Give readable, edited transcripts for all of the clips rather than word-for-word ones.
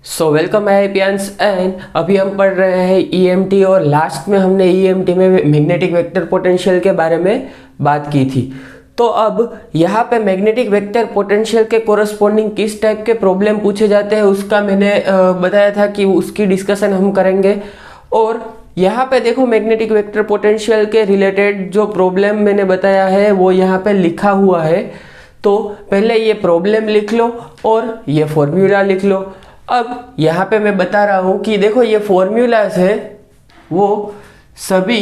So welcome है पियांस and अभी हम पढ़ रहे हैं ईएमटी और लास्ट में हमने ईएमटी में मैग्नेटिक वेक्टर पोटेंशियल के बारे में बात की थी। तो अब यहाँ पे मैग्नेटिक वेक्टर पोटेंशियल के कोरस्पॉन्डिंग किस टाइप के प्रॉब्लम पूछे जाते हैं उसका मैंने बताया था कि उसकी डिस्कशन हम करेंगे। और यहाँ पे देखो मैग्नेटिक वेक्टर पोटेंशियल के रिलेटेड जो प्रॉब्लम मैंने बताया है वो यहाँ पे लिखा हुआ है। तो पहले ये प्रॉब्लम लिख लो और ये फॉर्मूला लिख लो। अब यहाँ पे मैं बता रहा हूँ कि देखो ये फॉर्मूलाज है वो सभी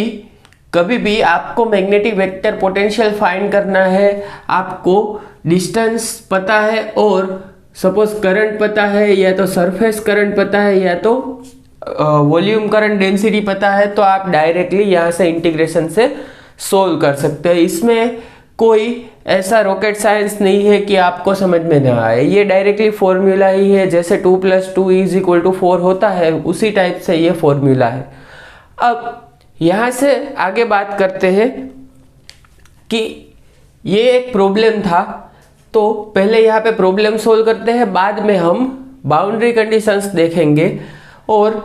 कभी भी आपको मैग्नेटिक वेक्टर पोटेंशियल फाइंड करना है, आपको डिस्टेंस पता है और सपोज करंट पता है या तो सरफेस करंट पता है या तो वॉल्यूम करंट डेंसिटी पता है, तो आप डायरेक्टली यहाँ से इंटीग्रेशन से सोल्व कर सकते हैं। इसमें कोई ऐसा रॉकेट साइंस नहीं है कि आपको समझ में ना आए, ये डायरेक्टली फॉर्मूला ही है। जैसे 2 + 2 = 4 होता है उसी टाइप से ये फॉर्मूला है। अब यहाँ से आगे बात करते हैं कि ये एक प्रॉब्लम था, तो पहले यहाँ पे प्रॉब्लम सोल्व करते हैं, बाद में हम बाउंड्री कंडीशंस देखेंगे और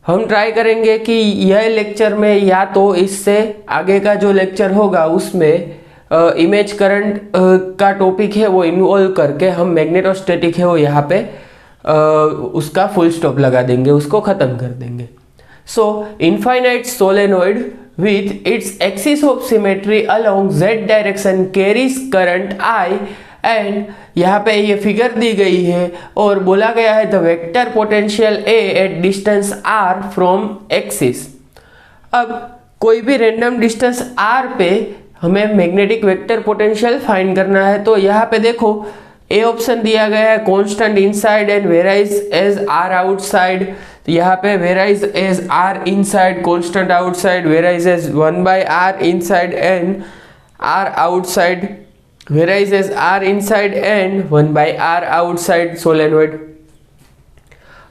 हम ट्राई करेंगे कि यह लेक्चर में या तो इससे आगे का जो लेक्चर होगा उसमें इमेज करंट का टॉपिक है वो इन्वॉल्व करके हम मैग्नेटोस्टैटिक है वो यहाँ पे उसका फुल स्टॉप लगा देंगे, उसको ख़त्म कर देंगे। So infinite solenoid with its axis of symmetry along z direction carries current I and यहाँ पे ये फिगर दी गई है और बोला गया है the vector potential A at distance r from axis. अब कोई भी रैंडम डिस्टेंस r पे हमें मैग्नेटिक वेक्टर पोटेंशियल फाइंड करना है। तो यहाँ पे देखो ए ऑप्शन दिया गया है constant inside and varies as r outside. तो यहाँ पे varies as r inside, constant outside, varies as 1/r inside and r outside, varies as r inside and 1/r outside solenoid.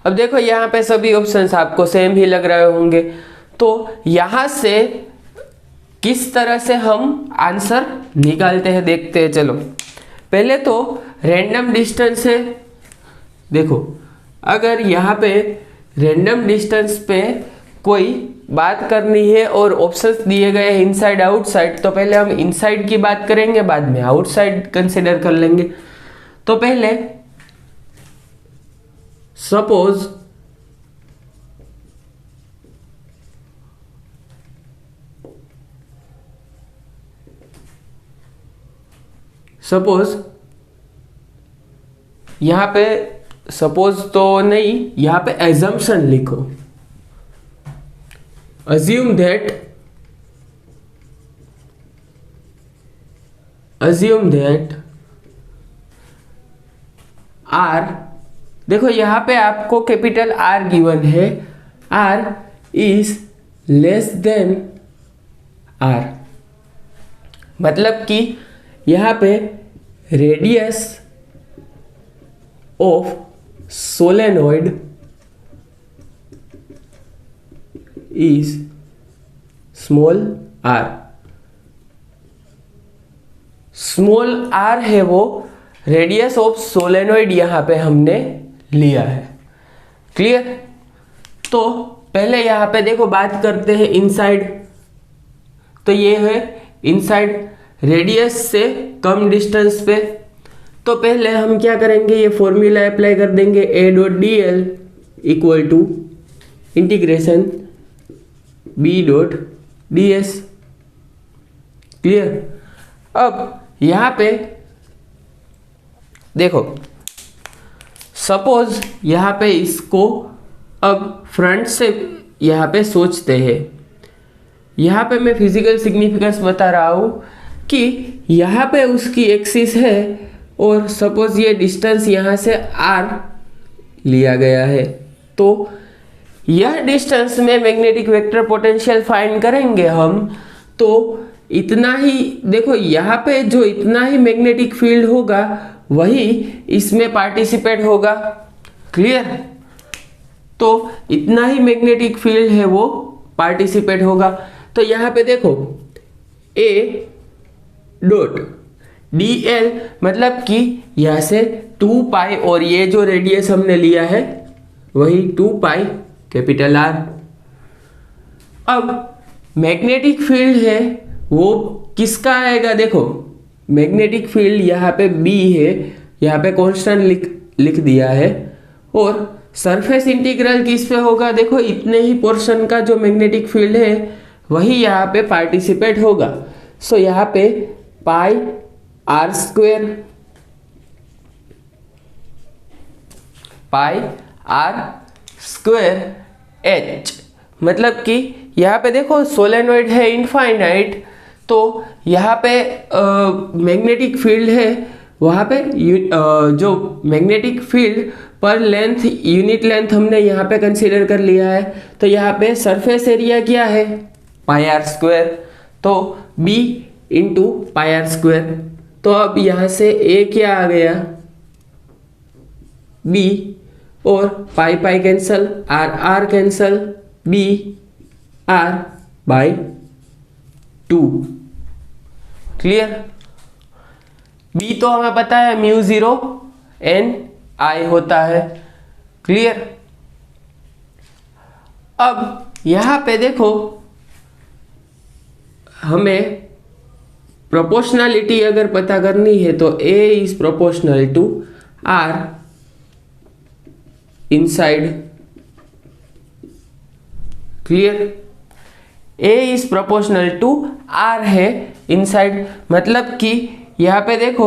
अब देखो यहाँ पे सभी ऑप्शंस आपको सेम ही लग रहे होंगे, तो यहाँ से किस तरह से हम आंसर निकालते हैं देखते हैं। चलो पहले तो रैंडम डिस्टेंस है, देखो अगर यहाँ पे रैंडम डिस्टेंस पे कोई बात करनी है और ऑप्शंस दिए गए हैं इनसाइड आउटसाइड, तो पहले हम इनसाइड की बात करेंगे बाद में आउटसाइड कंसिडर कर लेंगे। तो पहले सपोज यहाँ पे सपोज तो नहीं, यहाँ पे एजम्पशन लिखो, assume that R, देखो यहाँ पे आपको कैपिटल R गिवन है, R is less than R, मतलब कि यहाँ पे radius of solenoid is small r। Small r है वो रेडियस ऑफ सोलेनोइड यहाँ पे हमने लिया है। क्लियर? तो पहले यहाँ पे देखो बात करते हैं इनसाइड, तो ये है इनसाइड रेडियस से कम डिस्टेंस पे। तो पहले हम क्या करेंगे, ये फॉर्मूला अप्लाई कर देंगे, A.dl = इंटीग्रेशन B.ds। क्लियर? अब यहाँ पे देखो सपोज यहाँ पे इसको अब फ्रंट से यहाँ पे सोचते हैं, यहाँ पे मैं फिजिकल सिग्निफिकेंस बता रहा हूँ कि यहाँ पे उसकी एक्सिस है और सपोज ये डिस्टेंस यहाँ से r लिया गया है, तो यह डिस्टेंस में मैग्नेटिक वेक्टर पोटेंशियल फाइंड करेंगे हम। तो इतना ही देखो यहाँ पे जो इतना ही मैग्नेटिक फील्ड होगा वही इसमें पार्टिसिपेट होगा। क्लियर? तो इतना ही मैग्नेटिक फील्ड है वो पार्टिसिपेट होगा। तो यहाँ पे देखो A.dl मतलब कि यहाँ से 2 पाई और ये जो रेडियस हमने लिया है वही 2 पाई कैपिटल R। अब मैग्नेटिक फील्ड है वो किसका आएगा, देखो मैग्नेटिक फील्ड यहाँ पे B है, यहाँ पे कांस्टेंट लिख दिया है, और सरफेस इंटीग्रल किस पे होगा, देखो इतने ही पोर्शन का जो मैग्नेटिक फील्ड है वही यहाँ पे पार्टिसिपेट होगा। सो यहाँ पे पाई R स्क्वेयर, पाई R स्क्वेयर H, मतलब कि यहाँ पे देखो सोलेनोइड है इनफाइनाइट, तो यहाँ पे मैग्नेटिक फील्ड है, वहाँ पे जो मैग्नेटिक फील्ड पर लेंथ यूनिट लेंथ हमने यहाँ पे कंसीडर कर लिया है, तो यहाँ पे सरफेस एरिया क्या है पाई R स्क्वेयर, तो B into pi R square. तो अब यहाँ से A क्या आ गया B, और pi pi cancel, R cancel, B R by 2। Clear. B तो हमें पता है म्यू 0 n I होता है। क्लियर। अब यहां पे देखो हमें प्रोपोर्शनलिटी अगर पता करनी है तो A is proportional to R inside. Clear. A is proportional to R है इनसाइड, मतलब कि यहाँ पे देखो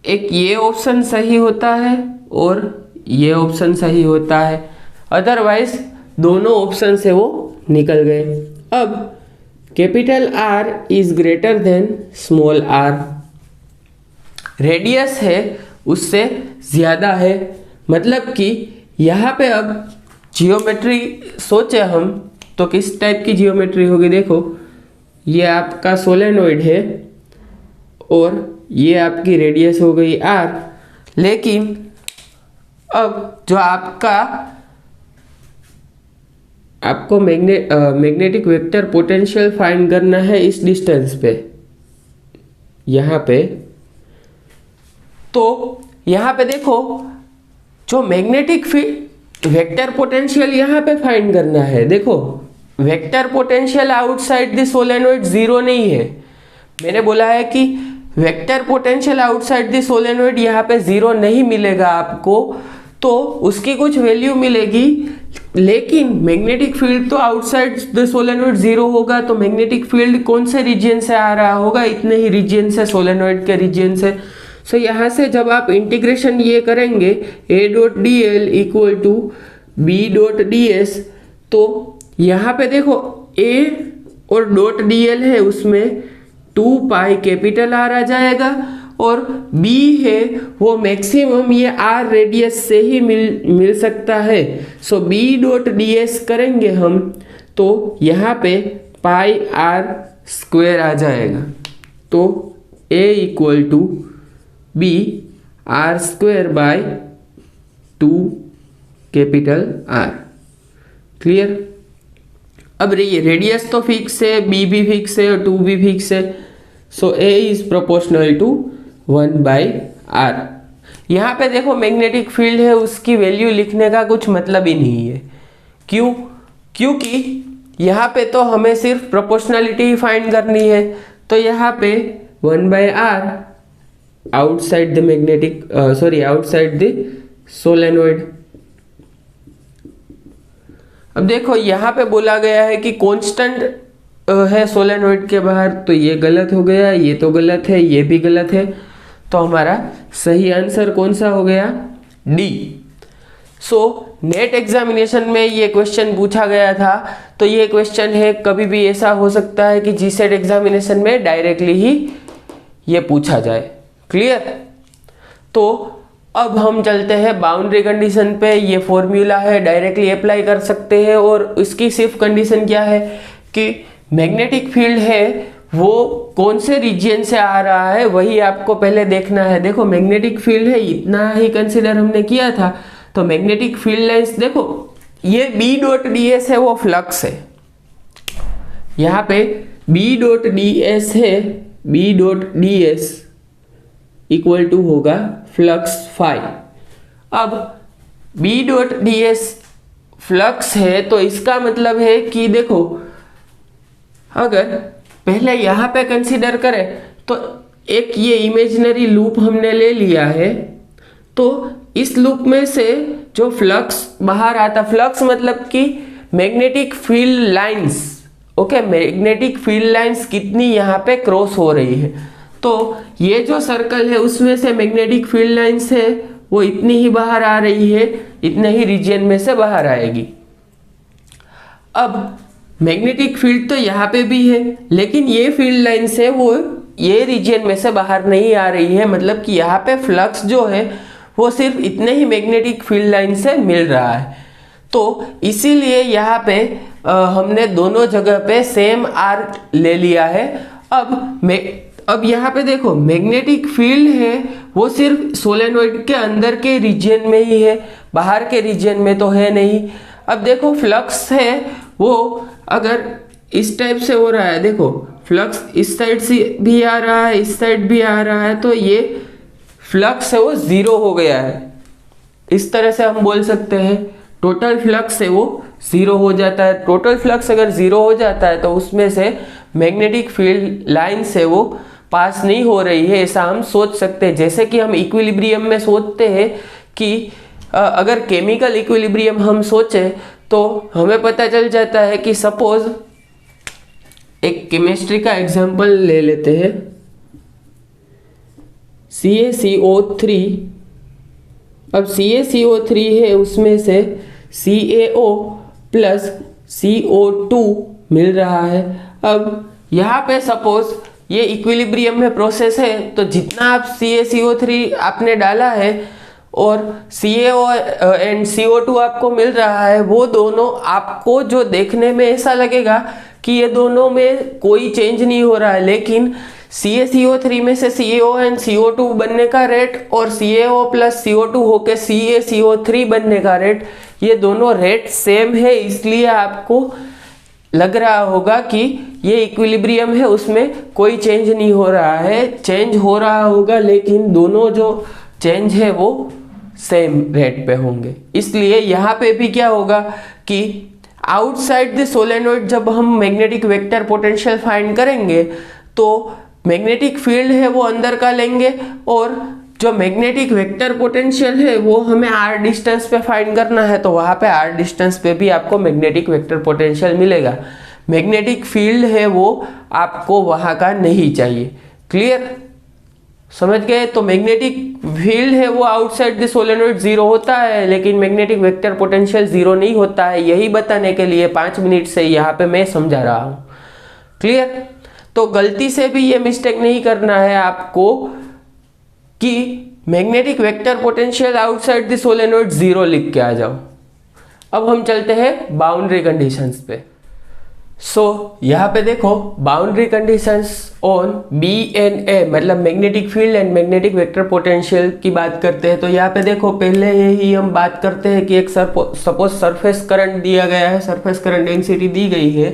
एक ये ऑप्शन सही होता है और ये ऑप्शन सही होता है, अदरवाइज दोनों ऑप्शन से वो निकल गए। अब capital R is greater than small r, radius है उससे ज़्यादा है, मतलब कि यहाँ पे अब जियोमेट्री सोचे हम तो किस टाइप की जियोमेट्री होगी, देखो ये आपका सोलेनोइड है और ये आपकी रेडियस हो गई R, लेकिन अब जो आपको मैग्नेटिक वेक्टर पोटेंशियल फाइंड करना है इस डिस्टेंस पे, यहाँ पे, तो यहाँ पे देखो जो मैग्नेटिक वेक्टर पोटेंशियल यहाँ पे फाइंड करना है, देखो vector potential outside the solenoid zero नहीं है, मैंने बोला है कि vector potential outside the solenoid यहाँ पे जीरो नहीं मिलेगा आपको, तो उसकी कुछ वैल्यू मिलेगी, लेकिन मैग्नेटिक फील्ड तो आउटसाइड द सोलेनोइड जीरो होगा, तो मैग्नेटिक फील्ड कौन से रीजन से आ रहा होगा, इतने ही रीजन से, सोलेनोइड के रीजन से। सो यहाँ से जब आप इंटीग्रेशन ये करेंगे A dot d l equal to B dot d s, तो यहाँ पे देखो A और डॉट डी एल है उसमें 2 पाई कैपिटल R आ जाएगा, और B है वो मैक्सिमम ये R रेडियस से ही मिल सकता है। सो B डॉट डी एस करेंगे हम तो यहाँ पे पाई R स्क्वेयर आ जाएगा, तो A equal to B R square by 2 capital R। Clear. अब रेडियस तो फिक्स है, B भी फिक्स है और 2 भी फिक्स है, so A is proportional to 1 by R। यहाँ पे देखो मैग्नेटिक फील्ड है, उसकी वैल्यू लिखने का कुछ मतलब ही नहीं है। क्यों? क्योंकि यहाँ पे तो हमें सिर्फ प्रोपोर्शनलिटी ही फाइंड करनी है, तो यहाँ पे 1 by R outside the magnetic outside the solenoid. अब देखो यहाँ पे बोला गया है कि कांस्टेंट है सोलेनोइड के बाहर, तो ये गलत हो गया, ये तो गलत है, ये भी गलत है, तो हमारा सही आंसर कौन सा हो गया, डी। सो नेट एग्जामिनेशन में ये क्वेश्चन पूछा गया था, तो ये क्वेश्चन है, कभी भी ऐसा हो सकता है कि जीसेट एग्जामिनेशन में डायरेक्टली ही ये पूछा जाए। क्लियर। तो अब हम चलते हैं बाउंड्री कंडीशन पे, ये फॉर्मूला है, डायरेक्टली अप्लाई कर सकते हैं, और इसकी सिर्फ कंडीशन क्या है कि मैग्नेटिक फील्ड है वो कौन से रीजन से आ रहा है वही आपको पहले देखना है। देखो मैग्नेटिक फील्ड है इतना ही कंसीडर हमने किया था, तो मैग्नेटिक फील्ड लाइंस देखो ये B डॉट डी एस है वो फ्लक्स है, यहाँ पे B डॉट डी एस है, B dot d s equal to होगा फ्लक्स फाई। अब B dot d s flux है, तो इसका मतलब है कि देखो, अगर पहले यहाँ पे कंसीडर करें तो एक ये इमेजिनरी लूप हमने ले लिया है, तो इस लूप में से जो फ्लक्स बाहर आता, फ्लक्स मतलब कि magnetic field lines, okay, magnetic field lines कितनी यहाँ पे क्रॉस हो रही है, तो ये जो सर्कल है उसमें से मैग्नेटिक फील्ड लाइंस है वो इतनी ही बाहर आ रही है, इतने ही रीजन में से बाहर आएगी। अब मैग्नेटिक फील्ड तो यहाँ पे भी है, लेकिन ये फील्ड लाइंस है वो ये रीजन में से बाहर नहीं आ रही है, मतलब कि यहाँ पे फ्लक्स जो है वो सिर्फ इतने ही मैग्नेटिक फील्ड लाइन से मिल रहा है। तो इसीलिए यहाँ पे हमने दोनों जगह पे सेम आर ले लिया है। अब यहाँ पे देखो, मैग्नेटिक फील्ड है वो सिर्फ सोलेनोइड के अंदर के रीजन में ही है, बाहर के रीजन में तो है नहीं। अब देखो, फ्लक्स है वो अगर इस टाइप से हो रहा है, देखो फ्लक्स इस साइड से भी आ रहा है, इस साइड भी आ रहा है, तो ये फ्लक्स है वो जीरो हो गया है। इस तरह से हम बोल सकते हैं टोटल फ्लक्स है वो जीरो हो जाता है। टोटल फ्लक्स अगर जीरो हो जाता है तो उसमें से मैग्नेटिक फील्ड लाइन से वो पास नहीं हो रही है, ऐसा हम सोच सकते हैं। जैसे कि हम इक्विलिब्रियम में सोचते हैं कि अगर केमिकल इक्विलिब्रियम हम सोचें तो हमें पता चल जाता है कि सपोज एक केमिस्ट्री का एग्जांपल ले लेते हैं, CaCO3। अब CaCO3 है, उसमें से CaO प्लस CO2 मिल रहा है। अब यहाँ पे सपोज ये इक्विलिब्रियम में प्रोसेस है, तो जितना आप CaCO3 आपने डाला है और CaO एंड CO2 आपको मिल रहा है, वो दोनों आपको जो देखने में ऐसा लगेगा कि ये दोनों में कोई चेंज नहीं हो रहा है, लेकिन CaCO3 में से CaO एंड CO2 बनने का रेट और CaO प्लस CO2 होके CaCO3 बनने का रेट, ये दोनों रेट सेम है। इसलिए आपको लग रहा होगा कि ये इक्विलिब्रियम है, उसमें कोई चेंज नहीं हो रहा है, चेंज हो रहा होगा लेकिन दोनों जो चेंज है वो सेम रेट पे होंगे। इसलिए यहाँ पे भी क्या होगा कि आउटसाइड द सोलेनोइड जब हम मैग्नेटिक वेक्टर पोटेंशियल फाइंड करेंगे तो मैग्नेटिक फील्ड है वो अंदर का लेंगे और जो मैग्नेटिक वेक्टर पोटेंशियल है वो हमें r डिस्टेंस पे फाइंड करना है, तो वहाँ पे r डिस्टेंस पे भी आपको मैग्नेटिक वेक्टर पोटेंशियल मिलेगा। मैग्नेटिक फील्ड है वो आपको वहाँ का नहीं चाहिए। क्लियर, समझ गए? तो मैग्नेटिक फील्ड है वो आउटसाइड द सोलेनोइड जीरो होता है, लेकिन मैग्नेटिक वेक्टर पोटेंशियल जीरो नहीं होता है। यही बताने के लिए 5 मिनट से यहाँ पे मैं समझा रहा हूँ। क्लियर? तो गलती से भी ये मिस्टेक नहीं करना है आपको कि magnetic vector potential outside the solenoid zero लिख के आ जाओ। अब हम चलते हैं बाउंड्री कंडीशंस पे। यहाँ पे देखो, boundary conditions on B and A, मतलब magnetic field and magnetic vector potential की बात करते हैं। तो यहाँ पे देखो, पहले ही हम बात करते हैं कि एक सपोज सरफेस करंट दिया गया है, सरफेस करंट डेंसिटी दी गई है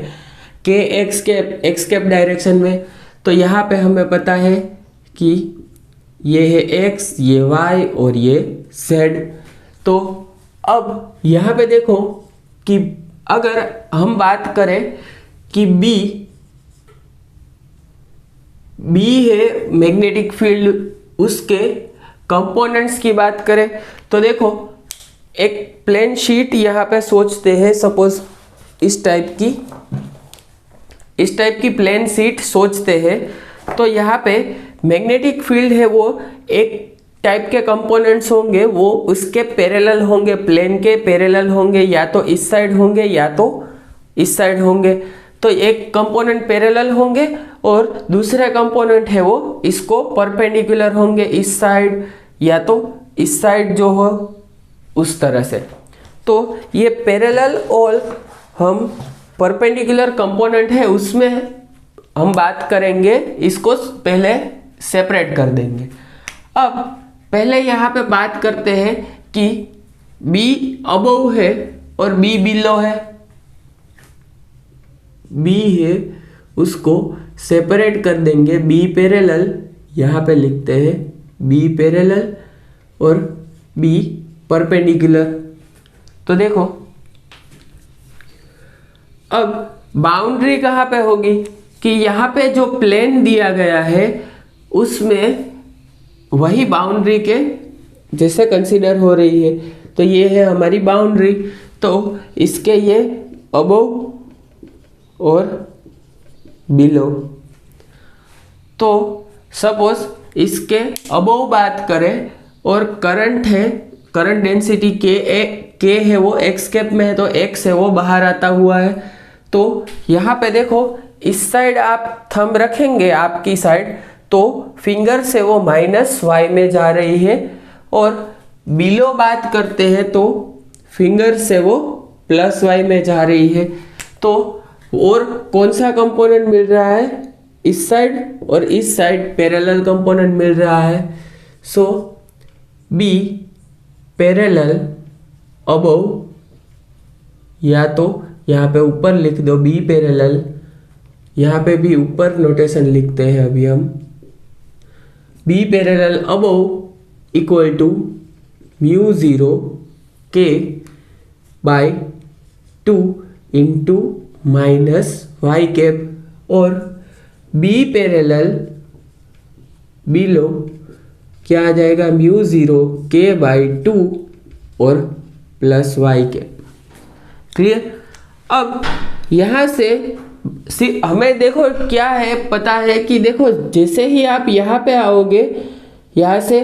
के एक्स कैप डायरेक्शन में। तो यहाँ पे हमें पता है कि ये है एक्स, ये वाई और ये जेड। तो अब यहाँ पे देखो कि अगर हम बात करें कि बी है मैग्नेटिक फील्ड, उसके कंपोनेंट्स की बात करें तो देखो, एक प्लेन शीट यहाँ पे सोचते हैं, सपोज इस टाइप की प्लेन शीट सोचते हैं। तो यहाँ पे मैग्नेटिक फील्ड है वो एक टाइप के कंपोनेंट्स होंगे, वो उसके पैरेलल होंगे, प्लेन के पैरेलल होंगे, या तो इस साइड होंगे या तो इस साइड होंगे। तो एक कंपोनेंट पैरेलल होंगे और दूसरे कंपोनेंट है वो इसको परपेंडिकुलर होंगे, इस साइड या तो इस साइड जो हो उस तरह से। तो ये पैरेलल और हम परपेंडिकुलर कंपोनेंट है उसमें हम बात करेंगे, इसको पहले सेपरेट कर देंगे। अब पहले यहाँ पे बात करते हैं कि बी अबव है और बी बिलो है। बी है उसको सेपरेट कर देंगे, बी पैरेलल, यहाँ पे लिखते हैं बी पैरेलल और बी परपेंडिकुलर। तो देखो अब बाउंड्री कहाँ पे होगी कि यहाँ पे जो प्लेन दिया गया है उसमें वही बाउंड्री के जैसे कंसीडर हो रही है। तो ये है हमारी बाउंड्री, तो इसके ये अबोव और बिलो। तो सपोज इसके अबोव बात करें और करंट है, करंट डेंसिटी के है वो एक्स कैप में है, तो एक्स है वो बाहर आता हुआ है। तो यहाँ पे देखो इस साइड आप थंब रखेंगे आपकी साइड, तो फिंगर से वो -y में जा रही है, और बिलो बात करते हैं तो फिंगर से वो +y में जा रही है। तो और कौन सा कंपोनेंट मिल रहा है, इस साइड और इस साइड पैरेलल कंपोनेंट मिल रहा है। सो बी पैरेलल अबोव, या तो यहाँ पे ऊपर लिख दो बी पैरेलल, यहाँ पे भी ऊपर नोटेशन लिखते हैं अभी हम, B parallel above equal to μ0 k by 2 into -y cap, और बी पैरेलल बिलो क्या आ जाएगा μ0 k बाय 2 और +y कैप। क्लियर। अब यहाँ से हमें देखो क्या है, पता है कि देखो जैसे ही आप यहाँ पे आओगे, यहाँ से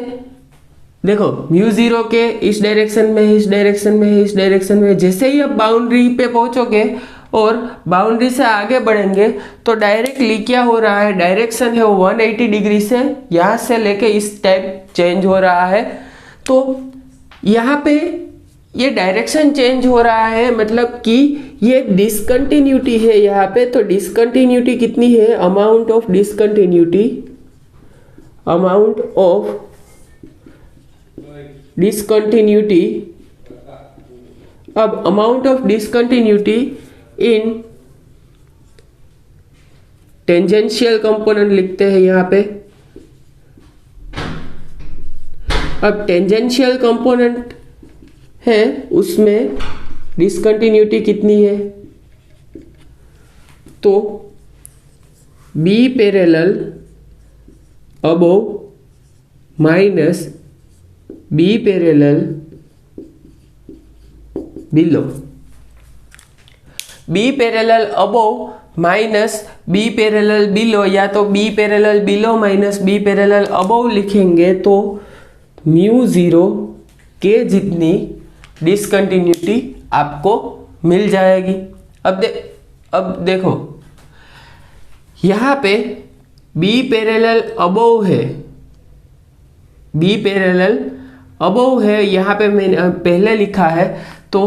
देखो μ0 के इस डायरेक्शन में, इस डायरेक्शन में, इस डायरेक्शन में, जैसे ही आप बाउंड्री पे पहुंचोगे और बाउंड्री से आगे बढ़ेंगे तो डायरेक्टली क्या हो रहा है, डायरेक्शन है वो 180 डिग्री से यहाँ से लेके इस टाइप चेंज हो रहा है। तो यहाँ पे ये डायरेक्शन चेंज हो रहा है, मतलब कि ये डिसकंटिन्यूटी है यहाँ पे। तो डिसकंटिन्यूटी कितनी है, amount of discontinuity, amount of discontinuity. अब amount of discontinuity in tangential component लिखते हैं यहाँ पे। अब टेंजेंशियल कंपोनेंट है उसमें डिसकंटिन्यूटी कितनी है, तो B parallel above minus B parallel below, B parallel above minus B parallel below, या तो B parallel below minus B parallel above लिखेंगे तो μ0 के जितनी डिसकंटिन्यूटी आपको मिल जाएगी। अब देखो यहाँ पे बी पैरेलल अबोव है, बी पैरेलल अबोव है, यहाँ पे मैंने पहले लिखा है। तो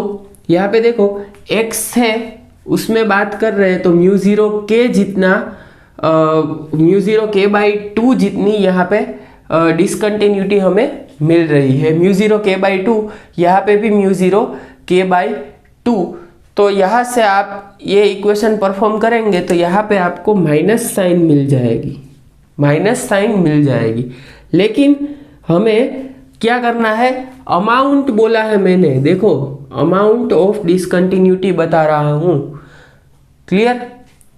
यहाँ पे देखो x है उसमें बात कर रहे हैं, तो μ0 के जितना μ0 k बाई 2 जितनी यहाँ पे डिसकंटिन्यूटी हमें मिल रही है। μ0 k बाई 2, यहाँ पे भी μ0 k बाई 2। तो यहाँ से आप ये इक्वेशन परफॉर्म करेंगे तो यहाँ पे आपको माइनस साइन मिल जाएगी, माइनस साइन मिल जाएगी। लेकिन हमें क्या करना है, अमाउंट बोला है मैंने, देखो अमाउंट ऑफ डिसकंटिन्यूटी बता रहा हूँ। क्लियर।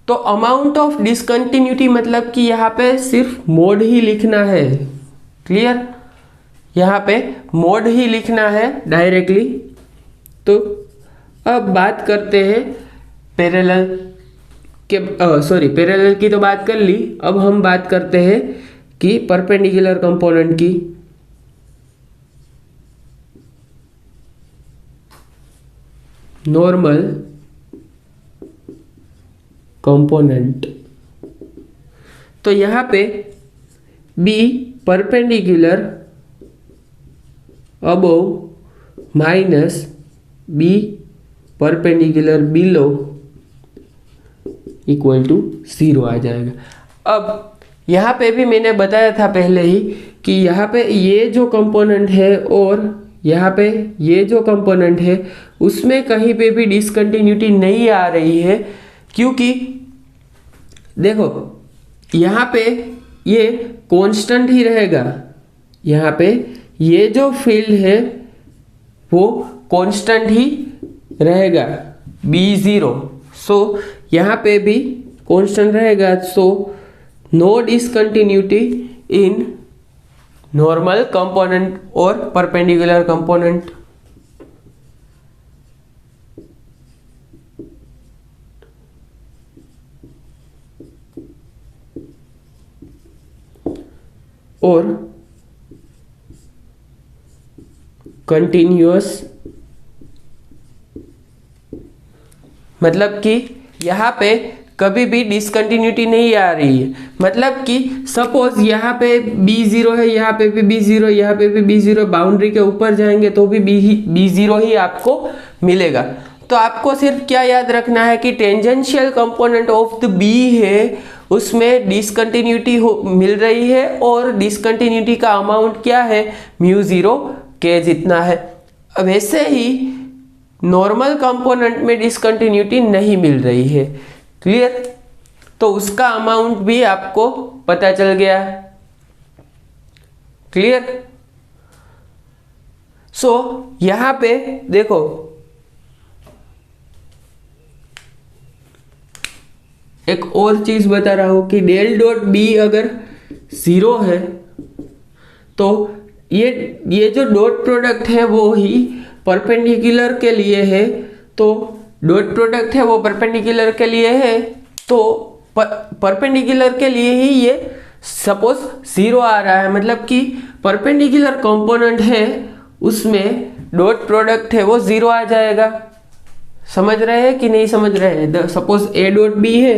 तो अमाउंट ऑफ डिसकंटिन्यूटी मतलब कि यहाँ पे सिर्फ मोड ही लिखना है। क्लियर। यहाँ पे मोड ही लिखना है डायरेक्टली। तो अब बात करते हैं पैरेलल के, पैरेलल की तो बात कर ली। अब हम बात करते हैं कि परपेंडिकुलर कंपोनेंट की। नॉर्मल कंपोनेंट, तो यहाँ पे B perpendicular above minus B perpendicular below equal to 0 आ जाएगा। अब यहाँ पे भी मैंने बताया था पहले ही कि यहाँ पे ये जो कंपोनेंट है और यहाँ पे ये जो कंपोनेंट है उसमें कहीं पे भी डिसकंटिन्यूटी नहीं आ रही है, क्योंकि देखो यहाँ पे ये कांस्टेंट ही रहेगा। यहाँ पे ये जो फील्ड है वो कांस्टेंट ही रहेगा B0। सो यहाँ पे भी कांस्टेंट रहेगा। So no discontinuity in normal component और परपेंडिकुलर कंपोनेंट। और कंटिन्यूअस, मतलब कि यहाँ पे कभी भी डिसकंटिन्यूटी नहीं आ रही है। मतलब कि सपोज यहाँ पे B0 है, यहाँ पे भी B0, यहाँ पे भी B0, बाउंड्री के ऊपर जाएंगे तो भी B0 ही आपको मिलेगा। तो आपको सिर्फ क्या याद रखना है कि tangential component of the B है, उसमें डिसकंटिन्यूटी मिल रही है और डिसकंटिन्यूटी का अमाउंट क्या है, μ0 के जितना है। अब ऐसे ही नॉर्मल कंपोनेंट में डिसकंटिन्यूटी नहीं मिल रही है। क्लियर? तो उसका अमाउंट भी आपको पता चल गया। क्लियर? सो यहां पे देखो, एक और चीज बता रहा हूं कि डेल डॉट बी अगर 0 है तो ये जो डॉट प्रोडक्ट है वो ही परपेंडिकुलर के लिए है। तो डॉट प्रोडक्ट है वो परपेंडिकुलर के लिए है, तो परपेंडिकुलर के लिए ही ये सपोज 0 आ रहा है, मतलब कि परपेंडिकुलर कंपोनेंट है उसमें डॉट प्रोडक्ट है वो 0 आ जाएगा। समझ रहे हैं कि नहीं समझ रहे हैं? सपोज ए डॉट बी है,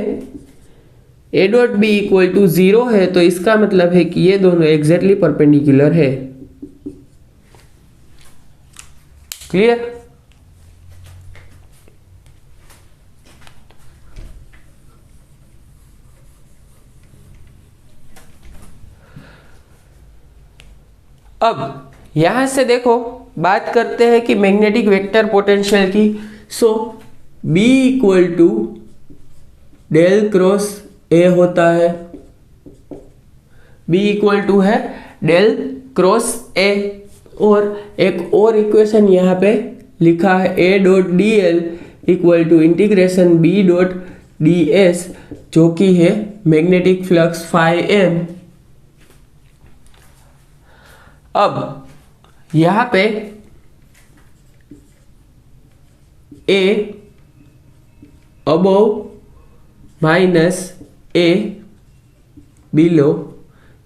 A dot B equal to 0 है, तो इसका मतलब है कि ये दोनों एग्जैक्टली परपेंडिकुलर है। क्लियर? अब यहां से देखो बात करते हैं कि मैग्नेटिक वेक्टर पोटेंशियल की। So B equal to del cross A होता है, B इक्वल टू है डेल क्रॉस ए। और एक और इक्वेशन यहाँ पे लिखा है A dot d l equal to integration B dot d s, जो कि है मैग्नेटिक फ्लक्स फाई एम। अब यहाँ पे A above minus A below,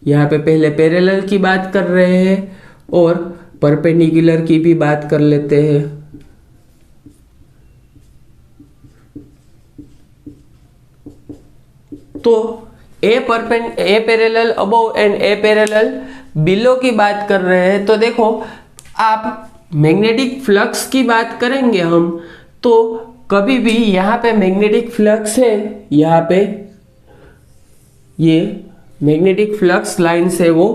यहाँ पे पहले पैरेलल की बात कर रहे हैं और परपेंडिकुलर की भी बात कर लेते हैं। तो A parallel above and A parallel below की बात कर रहे हैं। तो देखो आप मैग्नेटिक फ्लक्स की बात करेंगे हम, तो कभी भी यहाँ पे मैग्नेटिक फ्लक्स है, यहाँ पे ये मैग्नेटिक फ्लक्स लाइन से वो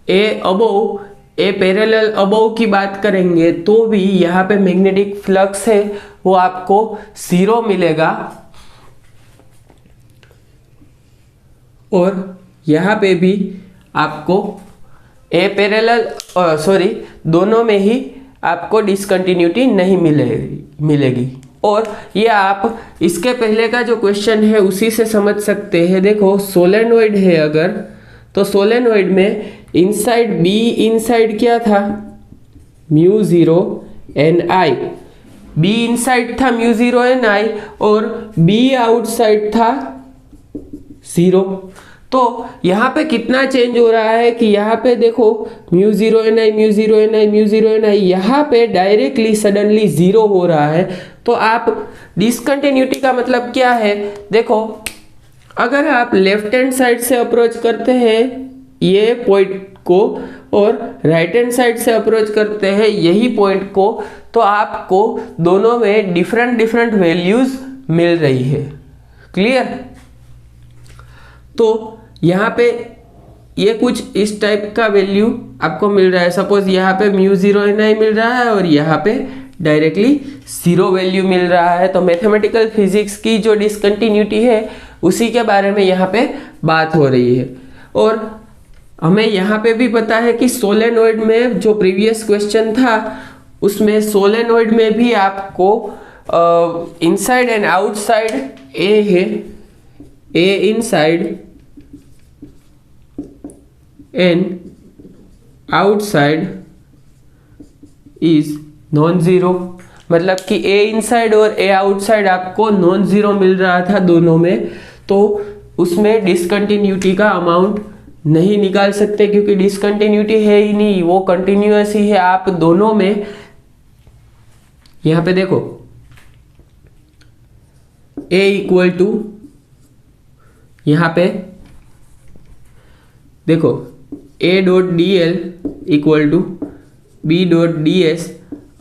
ए अबव, ए पैरेलल अबव की बात करेंगे तो भी यहाँ पे मैग्नेटिक फ्लक्स है वो आपको 0 मिलेगा। और यहाँ पे भी आपको ए पैरेलल दोनों में ही आपको डिसकंटिन्यूटी नहीं मिलेगी। और ये आप इसके पहले का जो क्वेश्चन है उसी से समझ सकते हैं। देखो सोलेनोइड है अगर, तो सोलेनोइड में इनसाइड बी इनसाइड क्या था, μ0 ni, बी इनसाइड था μ0 ni और बी आउटसाइड था 0। तो यहाँ पे कितना चेंज हो रहा है कि यहाँ पे देखो μ0 ni μ0 ni μ0 ni, यहाँ पे डायरेक्टली सडनली 0 हो रहा है। तो आप डिसकंटिन्यूटी का मतलब क्या है, देखो अगर आप लेफ्ट हैंड साइड से अप्रोच करते हैं ये पॉइंट को और राइट हैंड साइड से अप्रोच करते हैं यही पॉइंट को, तो आपको दोनों में डिफरेंट वैल्यूज मिल रही है। क्लियर? तो यहाँ पे ये कुछ इस टाइप का वैल्यू आपको मिल रहा है। सपोज यहाँ पे μ0 ni मिल रहा है और यहाँ पे डायरेक्टली 0 वैल्यू मिल रहा है। तो मैथमेटिकल फिजिक्स की जो डिसकंटिन्यूटी है उसी के बारे में यहाँ पे बात हो रही है। और हमें यहाँ पे भी पता है कि सोलेनोइड में जो प्रीवियस क्वेश्चन था उसमें सोलेनोइड में भी आपको इनसाइड एंड आउटसाइड ए है, A inside and outside is non zero. मतलब कि ए इनसाइड और ए आउटसाइड आपको नॉन जीरो मिल रहा था दोनों में, तो उसमें डिसकंटिन्यूटी का अमाउंट नहीं निकाल सकते क्योंकि डिसकंटिन्यूटी है ही नहीं, वो कंटिन्यूअस ही है। आप दोनों में यहां पे देखो a इक्वल टू, यहां पे देखो a dot d l equal to b dot d s.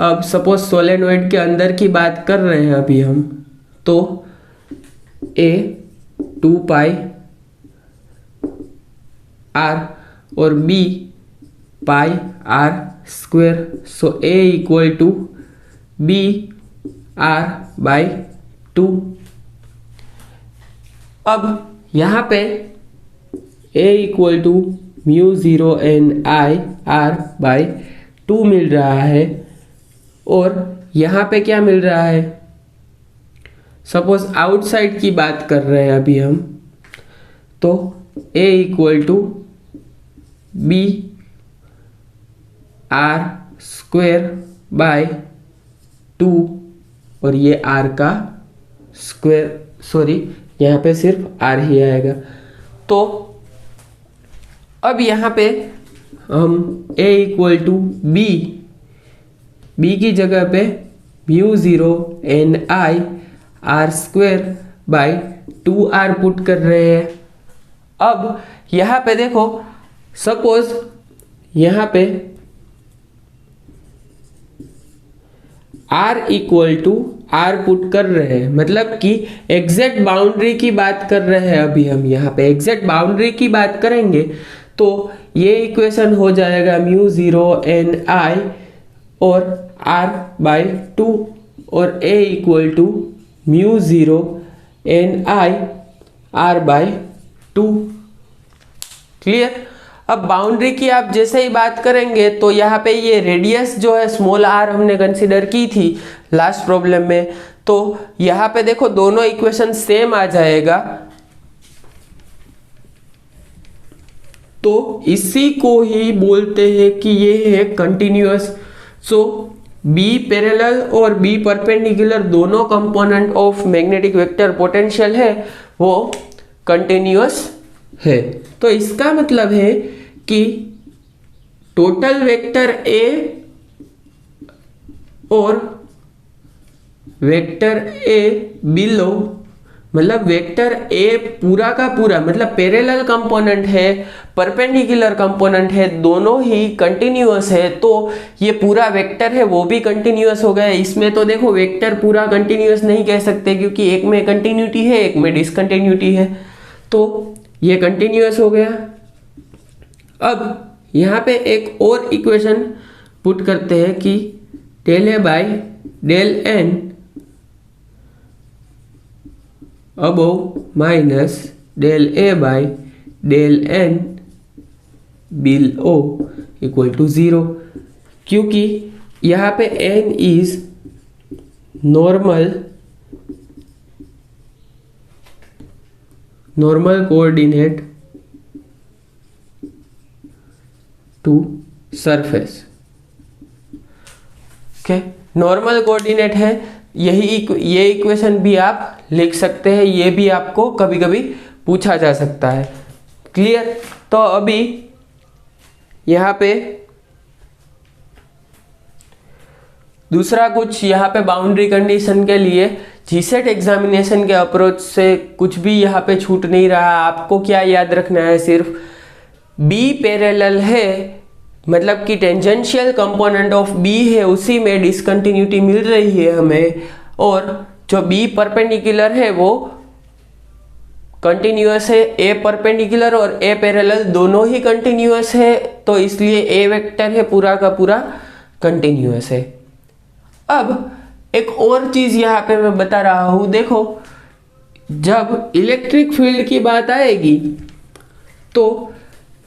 अब सपोज सोलेनोइड के अंदर की बात कर रहे हैं अभी हम, तो a 2 पाई r और b pi r square. So a equal to b r by 2। अब यहाँ पे a equal to mu zero n I r by 2 मिल रहा है, और यहाँ पे क्या मिल रहा है, सपोज आउटसाइड की बात कर रहे हैं अभी हम, तो a equal to B r square by 2, और ये r का स्क्वेयर, सॉरी यहाँ पे सिर्फ r ही आएगा। तो अब यहाँ पे हम a इक्वल टू बी की जगह पे mu zero n I r square by 2r put कर रहे हैं। अब यहाँ पे देखो सपोज यहाँ पे r equal to r put कर रहे हैं, मतलब कि एग्जैक्ट बाउंड्री की बात कर रहे हैं अभी हम। यहाँ पे एग्जैक्ट बाउंड्री की बात करेंगे तो ये इक्वेशन हो जाएगा म्यू ज़ीरो एन आई और r बाई 2, और a equal to mu zero n I r by 2। Clear. अब बाउंड्री की आप जैसे ही बात करेंगे तो यहाँ पे ये रेडियस जो है स्मॉल r हमने कंसीडर की थी लास्ट प्रॉब्लम में, तो यहाँ पे देखो दोनों इक्वेशन सेम आ जाएगा। तो इसी को ही बोलते हैं कि ये है कंटिन्यूअस। सो बी पैरेलल और बी परपेंडिकुलर दोनों component of magnetic vector potential है वो कंटिन्यूअस है। तो इसका मतलब है कि टोटल वेक्टर ए और वेक्टर ए बिलो, मतलब वेक्टर ए पूरा का पूरा मतलब पैरेलल कंपोनेंट है, परपेंडिकुलर कंपोनेंट है, दोनों ही कंटिन्यूअस है। तो ये पूरा वेक्टर है वो भी कंटिन्यूअस हो गया। इसमें तो देखो वेक्टर पूरा कंटिन्यूअस नहीं कह सकते क्योंकि एक में कंटिन्यूटी है एक में डिसकंटिन्यूटी है, तो ये कंटिन्यूअस हो गया। अब यहाँ पे एक और इक्वेशन पुट करते हैं कि del A by del n above minus del A by del n below equal to 0, क्योंकि यहाँ पे n is normal coordinate to surface. Okay, normal coordinate है, ये इक्वेशन भी आप लिख सकते हैं, ये भी आपको कभी कभी पूछा जा सकता है। क्लियर। तो अभी यहाँ पे दूसरा कुछ यहाँ पे बाउंड्री कंडीशन के लिए जीसेट एग्जामिनेशन के अप्रोच से कुछ भी यहाँ पे छूट नहीं रहा। आपको क्या याद रखना है, सिर्फ बी पैरेलल है, मतलब कि टेंजेंशियल कंपोनेंट ऑफ बी है उसी में डिसकंटिन्यूटी मिल रही है हमें, और जो बी परपेंडिकुलर है वो कंटिन्यूअस है। ए परपेंडिकुलर और ए पैरेलल दोनों ही कंटिन्यूअस है, तो इसलिए ए वेक्टर है पूरा का पूरा कंटिन्यूअस है। अब एक और चीज यहाँ पे मैं बता रहा हूँ, देखो जब इलेक्ट्रिक फील्ड की बात आएगी तो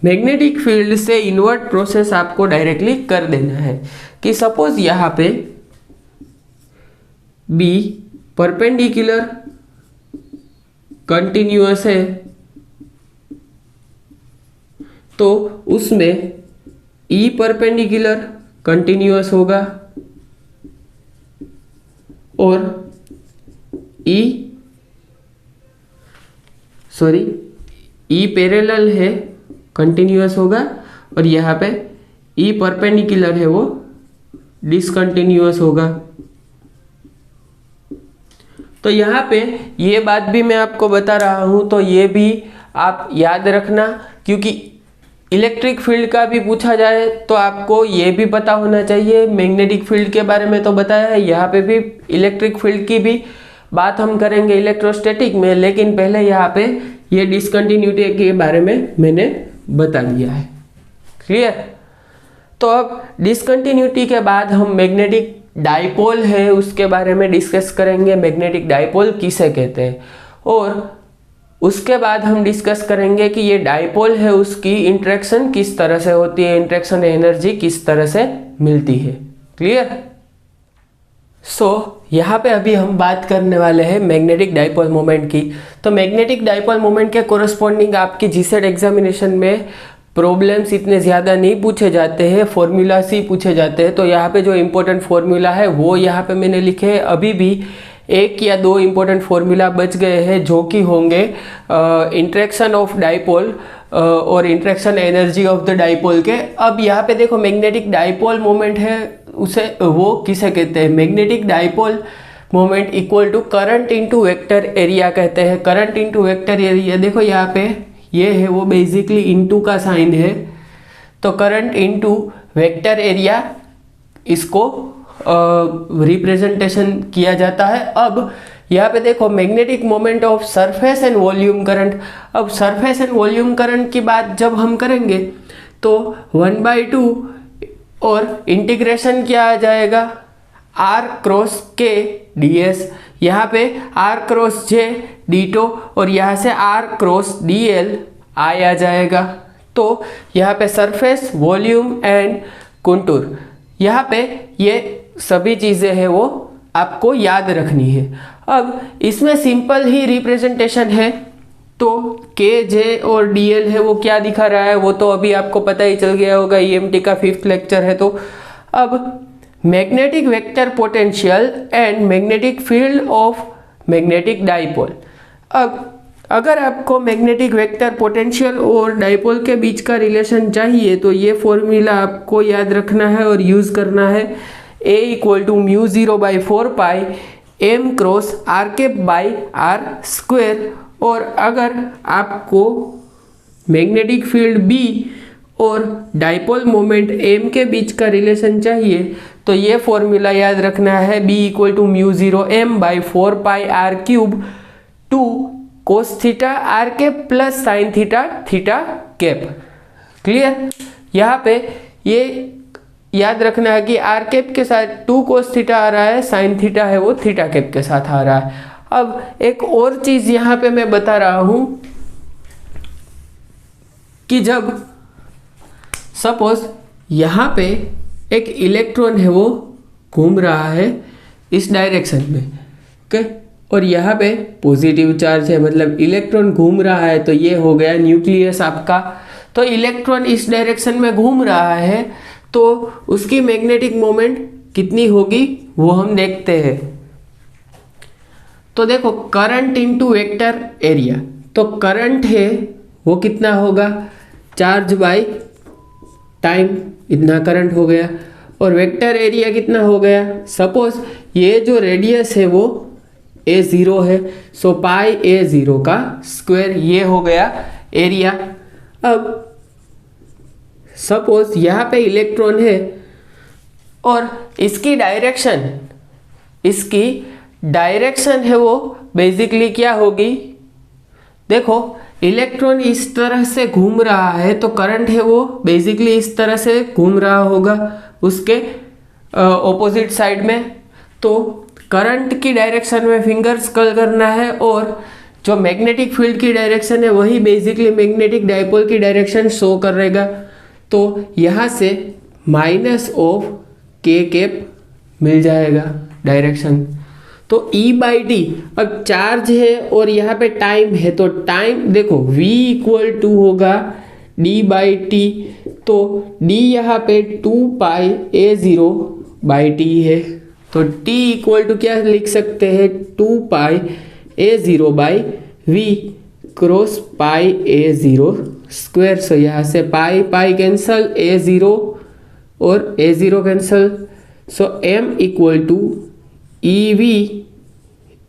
मैग्नेटिक फील्ड से इन्वर्ट प्रोसेस आपको डायरेक्टली कर देना है। कि सपोज यहाँ पे बी परपेंडिकुलर कंटिन्यूअस है तो उसमें ई परपेंडिकुलर कंटिन्यूअस होगा और ई पैरेलल है कंटिन्यूअस होगा और यहाँ पे ई परपेंडिकुलर है वो डिसकंटिन्यूअस होगा। तो यहाँ पे ये बात भी मैं आपको बता रहा हूँ, तो ये भी आप याद रखना, क्योंकि इलेक्ट्रिक फील्ड का भी पूछा जाए तो आपको ये भी पता होना चाहिए। मैग्नेटिक फील्ड के बारे में तो बताया है, यहाँ पे भी इलेक्ट्रिक फील्ड की भी बात हम करेंगे इलेक्ट्रोस्टैटिक में, लेकिन पहले यहाँ पे ये डिसकंटिन्यूटी के बारे में मैंने बता दिया है। क्लियर? तो अब डिसकंटिन्यूटी के बाद हम मैग्नेटिक डाइपोल है उसके बारे में डिस्कस करेंगे। मैग्नेटिक डाइपोल किसे कहते हैं, और उसके बाद हम डिस्कस करेंगे कि ये डाइपोल है उसकी इंटरेक्शन किस तरह से होती है, इंटरेक्शन एनर्जी किस तरह से मिलती है। क्लियर? यहाँ पे अभी हम बात करने वाले हैं मैग्नेटिक डाइपोल मोमेंट की। तो मैग्नेटिक डाइपोल मोमेंट के कोरस्पॉन्डिंग आपकी जीसेट एग्जामिनेशन में प्रॉब्लम्स इतने ज़्यादा नहीं पूछे जाते हैं, फॉर्मूलास ही पूछे जाते हैं। तो यहाँ पे जो इम्पोर्टेंट फार्मूला है वो यहाँ पे मैंने लिखे हैं। अभी भी 1 या 2 इम्पोर्टेंट फार्मूला बच गए हैं जो कि होंगे इंटरेक्शन ऑफ डाइपोल और interaction energy of the dipole के। अब यहाँ पे देखो मैग्नेटिक डाइपोल मोमेंट है, उसे वो किसे कहते हैं, magnetic dipole moment equal to current into vector area कहते हैं। करंट इनटू वेक्टर एरिया, देखो यहाँ पे ये है वो बेसिकली इनटू का साइन है, तो करंट इनटू वेक्टर एरिया इसको रिप्रेजेंटेशन किया जाता है। अब यहाँ पे देखो magnetic moment of surface and volume current. अब सरफेस एंड वॉल्यूम करंट की बात जब हम करेंगे तो 1/2 और इंटीग्रेशन क्या आ जाएगा, r क्रॉस के ds, यहाँ पे r क्रॉस j d2 और यहाँ से r क्रॉस dl आ जाएगा। तो यहाँ पे सरफेस, वॉल्यूम एंड कंटूर, यहाँ पे ये सभी चीज़ें हैं वो आपको याद रखनी है। अब इसमें सिंपल ही रिप्रेजेंटेशन है, तो के जे और डी एल है वो क्या दिखा रहा है वो तो अभी आपको पता ही चल गया होगा, ईएमटी का 5th लेक्चर है। तो अब magnetic vector potential and magnetic field of magnetic dipole. अब अगर आपको मैग्नेटिक वेक्टर पोटेंशियल और डाइपोल के बीच का रिलेशन चाहिए तो ये फॉर्मूला आपको याद रखना है और यूज़ करना है। A equal to μ0/4 pi m cross r के बाई r स्क्वेयर। और अगर आपको मैग्नेटिक फील्ड B और डाइपोल मोमेंट m के बीच का रिलेशन चाहिए तो ये फॉर्मूला याद रखना है, B equal to μ0m/4 pi r cube 2 cos theta r के plus sine theta theta cap. Clear? यहाँ पे ये याद रखना है कि r कैप के साथ 2 कोस थीटा आ रहा है, साइन थीटा है वो थीटा कैप के साथ आ रहा है। अब एक और चीज यहाँ पे मैं बता रहा हूं कि जब सपोज यहाँ पे एक इलेक्ट्रॉन है वो घूम रहा है इस डायरेक्शन में, ओके, और यहाँ पे पॉजिटिव चार्ज है, मतलब इलेक्ट्रॉन घूम रहा है, तो ये हो गया न्यूक्लियस आपका। तो इलेक्ट्रॉन इस डायरेक्शन में घूम रहा है तो उसकी मैग्नेटिक मोमेंट कितनी होगी वो हम देखते हैं। तो देखो करंट इनटू वेक्टर एरिया, तो करंट है वो कितना होगा, चार्ज बाय टाइम, इतना करंट हो गया। और वेक्टर एरिया कितना हो गया, सपोज ये जो रेडियस है वो a0 है, सो पाई a0 का स्क्वायर, ये हो गया एरिया। अब सपोज यहाँ पे इलेक्ट्रॉन है और इसकी डायरेक्शन है वो बेसिकली क्या होगी, देखो इलेक्ट्रॉन इस तरह से घूम रहा है तो करंट है वो बेसिकली इस तरह से घूम रहा होगा उसके ऑपोजिट साइड में। तो करंट की डायरेक्शन में फिंगर्स कर्ल करना है और जो मैग्नेटिक फील्ड की डायरेक्शन है वही बेसिकली मैग्नेटिक डाइपोल की डायरेक्शन शो करेगा। तो यहाँ से माइनस ऑफ के कैप मिल जाएगा डायरेक्शन। तो E/T, अब चार्ज है और यहाँ पे टाइम है, तो टाइम देखो V इक्वल टू होगा D/T, तो D यहाँ पे 2πA0/T है, तो T इक्वल टू क्या लिख सकते हैं 2πA0/V क्रॉस πA0 स्क्वायर। सो यहाँ से पाई पाई कैंसल, A0 और A0 cancel, so M equal to EV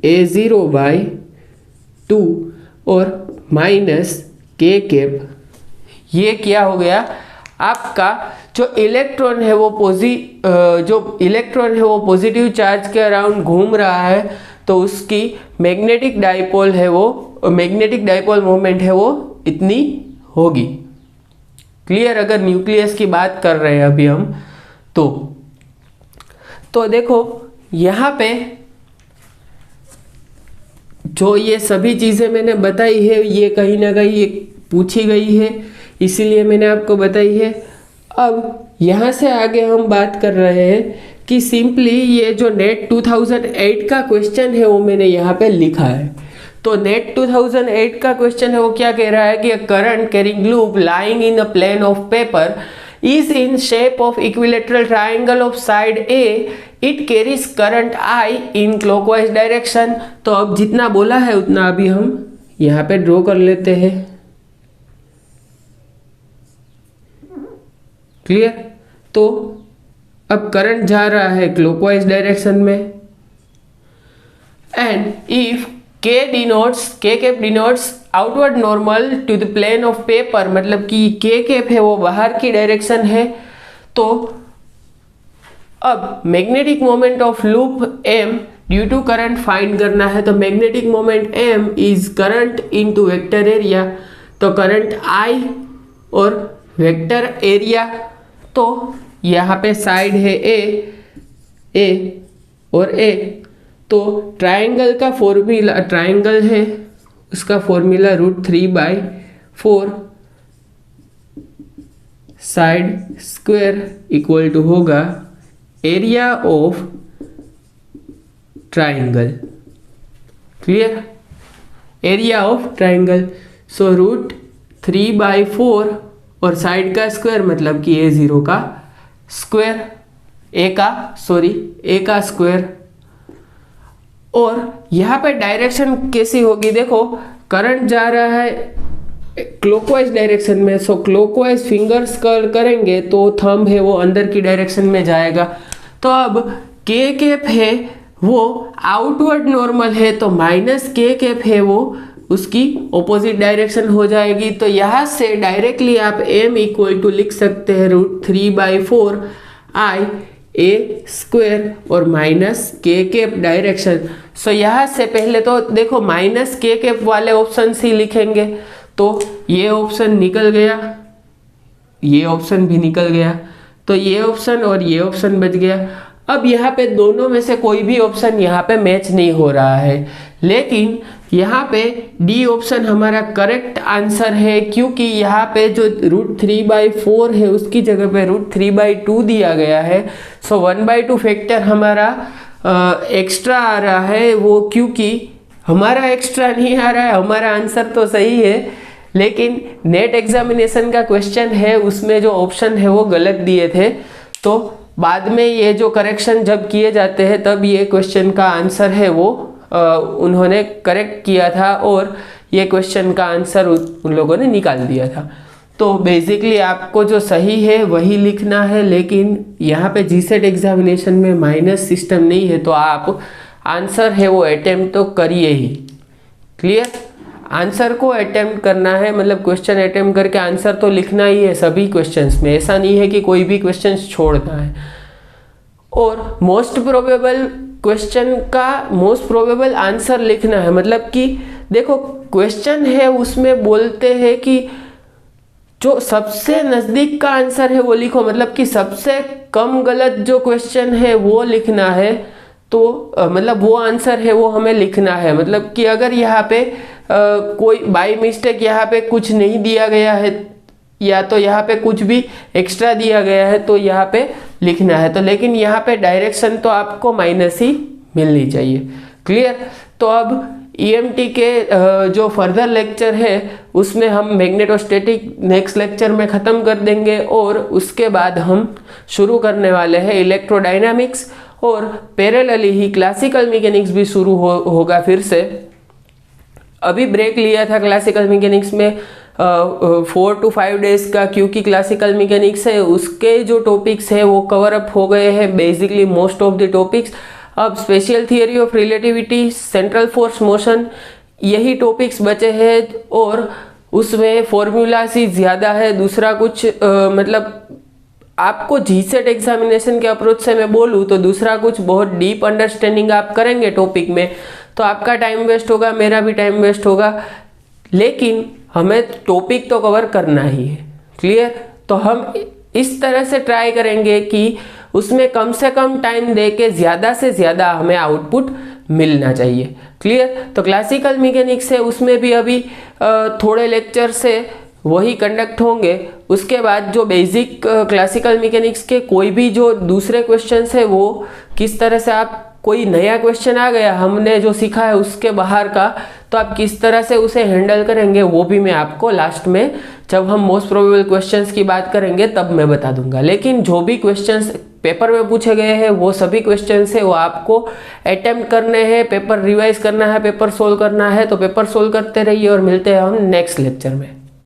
A0/2 और माइनस K कैप। ये क्या हो गया आपका, जो इलेक्ट्रॉन है वो पॉजिटिव चार्ज के अराउंड घूम रहा है, तो उसकी मैग्नेटिक डाइपोल मोमेंट है वो इतनी होगी। क्लियर? अगर न्यूक्लियस की बात कर रहे हैं अभी हम, तो देखो यहाँ पे जो ये सभी चीज़ें मैंने बताई है ये कहीं ना कहीं पूछी गई है, इसीलिए मैंने आपको बताई है। अब यहाँ से आगे हम बात कर रहे हैं कि सिंपली ये जो नेट 2008 का क्वेश्चन है वो मैंने यहाँ पे लिखा है। तो नेट 2008 का क्वेश्चन है वो क्या कह रहा है कि current carrying loop lying in a plane of paper is in shape of equilateral triangle of side A, it carries current I in clockwise direction। तो अब जितना बोला है उतना अभी हम यहाँ पे ड्रॉ कर लेते हैं। क्लियर? तो अब करंट जा रहा है क्लॉकवाइज डायरेक्शन में, and if K cap denotes outward normal to the plane of paper, मतलब कि K कैप है वो बाहर की डायरेक्शन है। तो अब magnetic moment of loop M due to current find करना है। तो magnetic moment M is current into vector area, तो करंट I और वेक्टर एरिया, तो यहाँ पे साइड है A और A, तो ट्रायंगल का फॉर्मूला, ट्रायंगल है उसका formula √3/4 side square equal to होगा area of triangle. Clear? Area of triangle, so √3/4 और साइड का स्क्वायर मतलब कि A0 का स्क्वायर, A का स्क्वायर। और यहाँ पे डायरेक्शन कैसी होगी, देखो करंट जा रहा है क्लॉकवाइज डायरेक्शन में, सो क्लॉकवाइज फिंगर्स कर्ल करेंगे तो थंब है वो अंदर की डायरेक्शन में जाएगा। तो अब K कैप है वो आउटवर्ड नॉर्मल है, तो माइनस K कैप है वो उसकी ऑपोजिट डायरेक्शन हो जाएगी। तो यहाँ से डायरेक्टली आप M इक्वल टू लिख सकते हैं √3/4 I/A² और माइनस K कैप डायरेक्शन। सो यहाँ से पहले तो देखो माइनस K कैप वाले ऑप्शन ही लिखेंगे, तो ये ऑप्शन निकल गया, ये ऑप्शन भी निकल गया, तो ये ऑप्शन और ये ऑप्शन बच गया। अब यहाँ पे दोनों में से कोई भी ऑप्शन यहाँ पे मैच नहीं हो रहा है, लेकिन यहाँ पे डी ऑप्शन हमारा करेक्ट आंसर है, क्योंकि यहाँ पे जो √3/4 है उसकी जगह पे √3/2 दिया गया है। सो 1/2 फैक्टर हमारा एक्स्ट्रा आ रहा है, वो क्योंकि हमारा एक्स्ट्रा नहीं आ रहा है, हमारा आंसर तो सही है, लेकिन नेट एग्जामिनेशन का क्वेश्चन है उसमें जो ऑप्शन है वो गलत दिए थे। तो बाद में ये जो करेक्शन जब किए जाते हैं तब ये क्वेश्चन का आंसर है वो उन्होंने करेक्ट किया था और ये क्वेश्चन का आंसर उन लोगों ने निकाल दिया था। तो बेसिकली आपको जो सही है वही लिखना है, लेकिन यहाँ पे जीसेट एग्जामिनेशन में माइनस सिस्टम नहीं है, तो आप आंसर है वो अटेम्प्ट तो करिए ही। क्लियर? आंसर को अटेम्प्ट करना है, मतलब क्वेश्चन अटेम्प्ट करके आंसर तो लिखना ही है सभी क्वेश्चंस में, ऐसा नहीं है कि कोई भी क्वेश्चन छोड़ना है। और मोस्ट प्रोबेबल क्वेश्चन का मोस्ट प्रोबेबल आंसर लिखना है, मतलब कि देखो क्वेश्चन है उसमें बोलते हैं कि जो सबसे नज़दीक का आंसर है वो लिखो, मतलब कि सबसे कम गलत जो क्वेश्चन है वो लिखना है, तो मतलब वो आंसर है वो हमें लिखना है। मतलब कि अगर यहाँ पे कोई बाय मिस्टेक यहाँ पे कुछ नहीं दिया गया है या तो यहाँ पे कुछ भी एक्स्ट्रा दिया गया है तो यहाँ पे लिखना है, तो लेकिन यहाँ पे डायरेक्शन तो आपको माइनस ही मिलनी चाहिए। क्लियर। तो अब ईएमटी के जो फर्दर लेक्चर है उसमें हम मैग्नेटोस्टैटिक नेक्स्ट लेक्चर में ख़त्म कर देंगे और उसके बाद हम शुरू करने वाले हैं इलेक्ट्रोडायनामिक्स और पैरेलली ही क्लासिकल मैकेनिक्स भी शुरू होगा फिर से। अभी ब्रेक लिया था क्लासिकल मैकेनिक्स में 4 to 5 डेज का, क्योंकि क्लासिकल मैकेनिक्स है उसके जो टॉपिक्स है वो कवर अप हो गए हैं basically most of the topics. अब special theory of relativity, central force motion, यही टॉपिक्स बचे हैं और उसमें फॉर्मूलाज ही ज़्यादा है। दूसरा कुछ मतलब आपको जीसेट एग्जामिनेशन के अप्रोच से मैं बोलूँ तो दूसरा कुछ बहुत डीप अंडरस्टैंडिंग आप करेंगे टॉपिक में तो आपका टाइम वेस्ट होगा, मेरा भी टाइम वेस्ट होगा, लेकिन हमें टॉपिक तो कवर करना ही है। क्लियर। तो हम इस तरह से ट्राई करेंगे कि उसमें कम से कम टाइम दे के ज़्यादा से ज़्यादा हमें आउटपुट मिलना चाहिए। क्लियर। तो क्लासिकल मैकेनिक्स है उसमें भी अभी थोड़े लेक्चर से वही कंडक्ट होंगे। उसके बाद जो बेसिक क्लासिकल मैकेनिक्स के कोई भी जो दूसरे क्वेश्चंस है वो किस तरह से आप, कोई नया क्वेश्चन आ गया हमने जो सीखा है उसके बाहर का, तो आप किस तरह से उसे हैंडल करेंगे वो भी मैं आपको लास्ट में जब हम मोस्ट प्रोबेबल क्वेश्चंस की बात करेंगे तब मैं बता दूंगा। लेकिन जो भी क्वेश्चंस पेपर में पूछे गए हैं वो सभी क्वेश्चंस है वो आपको अटेम्प्ट करने हैं, पेपर रिवाइज करना है, पेपर सोल्व करना है। तो पेपर सोल्व करते रहिए और मिलते हैं हम नेक्स्ट लेक्चर में।